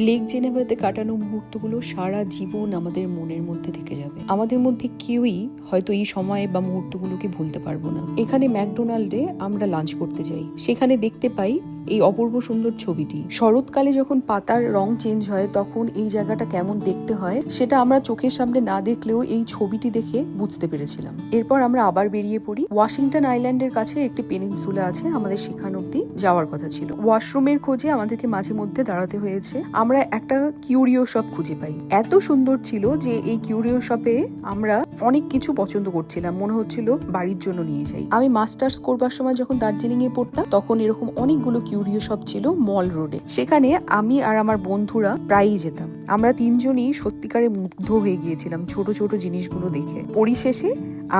Lake জেনেভাতে কাটানো মুহূর্তগুলো সারা জীবন আমাদের মনের মধ্যে থেকে যাবে। আমাদের মধ্যে কেউই হয়তো এই সময় বা মুহূর্তগুলোকে ভুলতে পারবো না। এখানে ম্যাকডোনাল্ডে আমরা লাঞ্চ করতে যাই, সেখানে দেখতে পাই এই অপূর্ব সুন্দর ছবিটি। শরৎকালে যখন পাতার রং চেঞ্জ হয় তখন এই জায়গাটা কেমন দেখতে হয় সেটা আমরা চোখের সামনে না দেখলেও এই ছবিটি দেখে বুঝতে পেরেছিলাম। এরপর আমরা আবার বেরিয়ে পড়ি। ওয়াশিংটন আইল্যান্ডের কাছে একটি পেনিনসুলা আছে, আমাদের সেখান অব্দি যাওয়ার কথা ছিল। ওয়াশরুমের খোঁজে আমাদেরকে মাঝে মধ্যে দাঁড়াতে হয়েছে। আমরা একটা কিউরিও শপ খুঁজে পাই। এত সুন্দর ছিল যে এই কিউরিও শপে আমরা অনেক কিছু পছন্দ করছিলাম, মনে হচ্ছিল বাড়ির জন্য নিয়ে যাই। আমি মাস্টার্স করবার সময় যখন দার্জিলিং এ পড়তাম তখন এরকম অনেকগুলো কিউরিও শপ ছিল মল রোডে। সেখানে আমি আর আমার বন্ধুরা প্রায়ই যেতাম। আমরা তিনজনই সত্যিকারে মুগ্ধ হয়ে গিয়েছিলাম ছোট ছোট জিনিসগুলো দেখে। পরিশেষে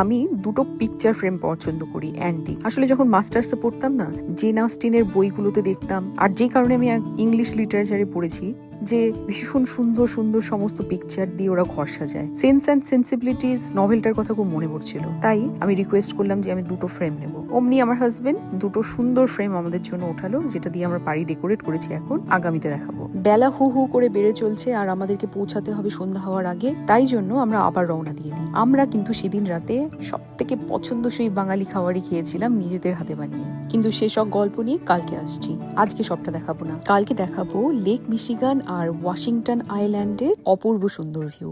আমি দুটো পিকচার ফ্রেম পছন্দ করি, অ্যান্টিক। আসলে যখন মাস্টার্সে পড়তাম না, জেন অস্টিনের বইগুলোতে দেখতাম, আর যে কারণে আমি ইংলিশ লিটারেচারে পড়েছি যে ভীষণ সুন্দর সুন্দর সমস্ত পিকচার দিয়ে ওরা ঘর সাজায়। সেন্স অ্যান্ড সেন্সিবিলিটিস নভেলটার কথা খুব মনে পড়ছিল, তাই আমি রিকোয়েস্ট করলাম যে আমি দুটো ফ্রেম নেব। অমনি আমার হাজবেন্ড দুটো সুন্দর ফ্রেম আমাদের জন্য ওঠালো, যেটা দিয়ে আমরা বাড়ি ডেকোরেট করেছি। এখন আগামীতে দেখাবো। বেলা হু হু করে বেড়ে চলছে আর আমাদেরকে পৌঁছাতে হবে সন্ধ্যা হওয়ার আগে, তাই জন্য আমরা আবার রওনা দিয়ে দিই। আমরা কিন্তু সেদিন রাতে সব থেকে পছন্দসই বাঙালি খাবারই খেয়েছিলাম নিজেদের হাতে বানিয়ে। কিন্তু সেসব গল্প নিয়ে কালকে আসছি, আজকে সবটা দেখাবো না। কালকে দেখাবো লেক মিশিগান আর ওয়াশিংটন আইল্যান্ডের অপূর্ব সুন্দর ভিউ।